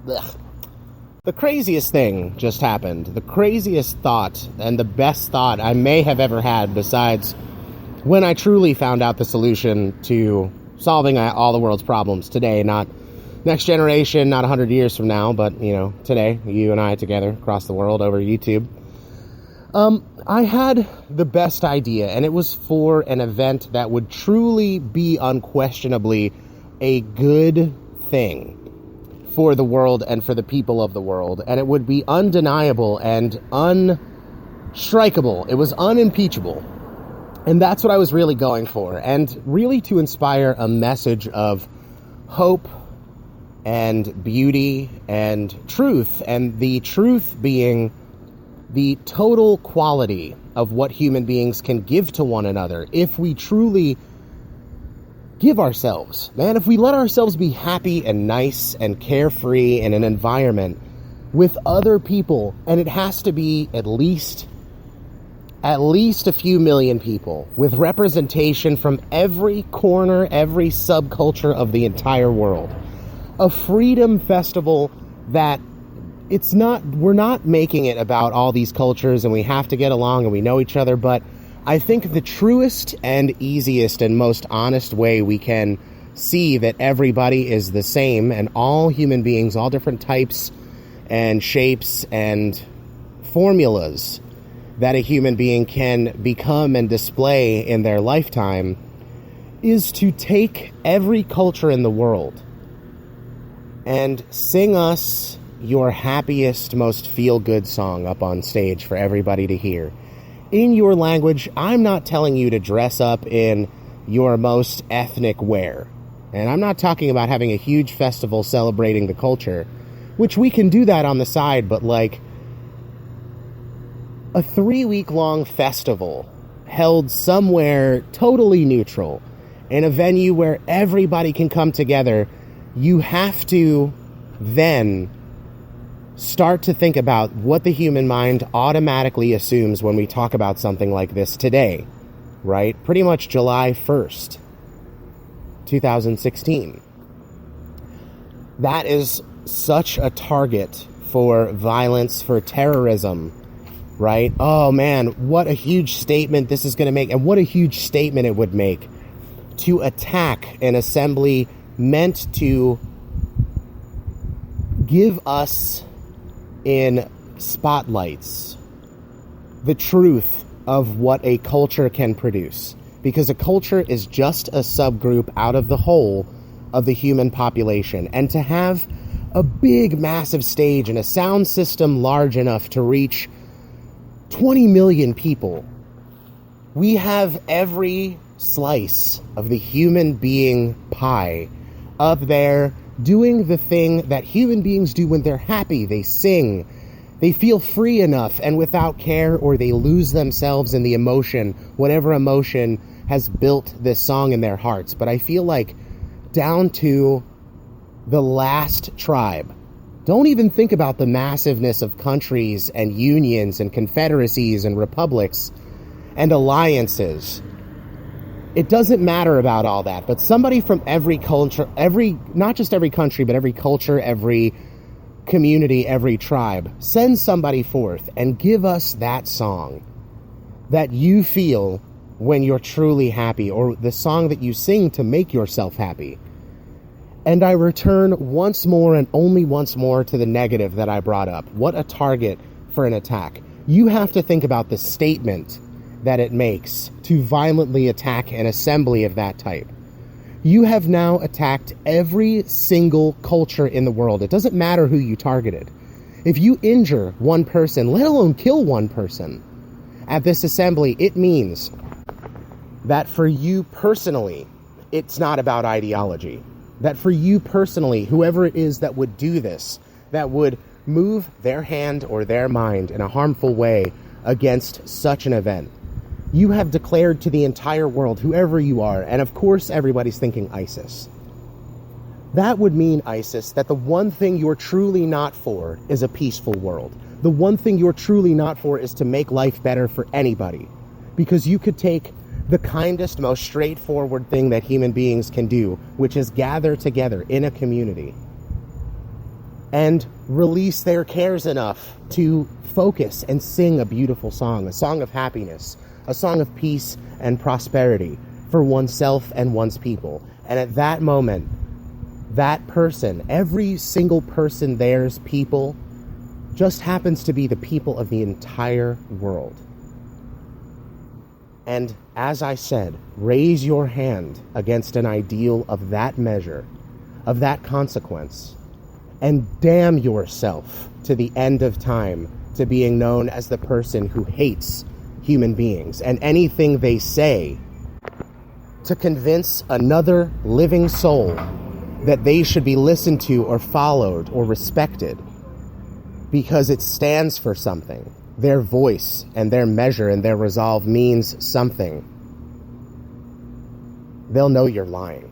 The craziest thing just happened. The craziest thought and the best thought I may have ever had, besides when I truly found out the solution to solving all the world's problems today, not next generation, not 100 years from now, but, today, you and I together across the world over YouTube. I had the best idea, and it was for an event that would truly be unquestionably a good thing for the world and for the people of the world, and it would be undeniable and unstrikeable. It was unimpeachable. And that's what I was really going for, and really to inspire a message of hope and beauty and truth, and the truth being the total quality of what human beings can give to one another if we truly give ourselves. Man, if we let ourselves be happy and nice and carefree in an environment with other people, and it has to be at least a few million people with representation from every corner, every subculture of the entire world. A freedom festival that we're not making it about all these cultures and we have to get along and we know each other, but I think the truest and easiest and most honest way we can see that everybody is the same, and all human beings, all different types and shapes and formulas that a human being can become and display in their lifetime, is to take every culture in the world and sing us your happiest, most feel-good song up on stage for everybody to hear. In your language. I'm not telling you to dress up in your most ethnic wear. And I'm not talking about having a huge festival celebrating the culture, which we can do that on the side, but like a 3-week-long festival held somewhere totally neutral, in a venue where everybody can come together, you have to then start to think about what the human mind automatically assumes when we talk about something like this today, right? Pretty much July 1st, 2016. That is such a target for violence, for terrorism, right? Oh man, what a huge statement this is going to make, and what a huge statement it would make to attack an assembly meant to give us in spotlights the truth of what a culture can produce, because a culture is just a subgroup out of the whole of the human population. And to have a big massive stage and a sound system large enough to reach 20 million people, we have every slice of the human being pie up there doing the thing that human beings do when they're happy. They sing, they feel free enough and without care, or they lose themselves in the emotion, whatever emotion has built this song in their hearts. But I feel like down to the last tribe, don't even think about the massiveness of countries and unions and confederacies and republics and alliances. It doesn't matter about all that, but somebody from every culture, not just every country, but every culture, every community, every tribe, send somebody forth and give us that song that you feel when you're truly happy, or the song that you sing to make yourself happy. And I return once more and only once more to the negative that I brought up. What a target for an attack. You have to think about the statement that it makes to violently attack an assembly of that type. You have now attacked every single culture in the world. It doesn't matter who you targeted. If you injure one person, let alone kill one person at this assembly, it means that for you personally, it's not about ideology. That for you personally, whoever it is that would do this, that would move their hand or their mind in a harmful way against such an event, you have declared to the entire world, whoever you are, and of course everybody's thinking ISIS. That would mean, ISIS, that the one thing you're truly not for is a peaceful world. The one thing you're truly not for is to make life better for anybody. Because you could take the kindest, most straightforward thing that human beings can do, which is gather together in a community, and release their cares enough to focus and sing a beautiful song, a song of happiness, a song of peace and prosperity for oneself and one's people. And at that moment, that person, every single person there's people, just happens to be the people of the entire world. And as I said, raise your hand against an ideal of that measure, of that consequence, and damn yourself to the end of time to being known as the person who hates human beings and anything they say to convince another living soul that they should be listened to or followed or respected because it stands for something. Their voice and their measure and their resolve means something. They'll know you're lying.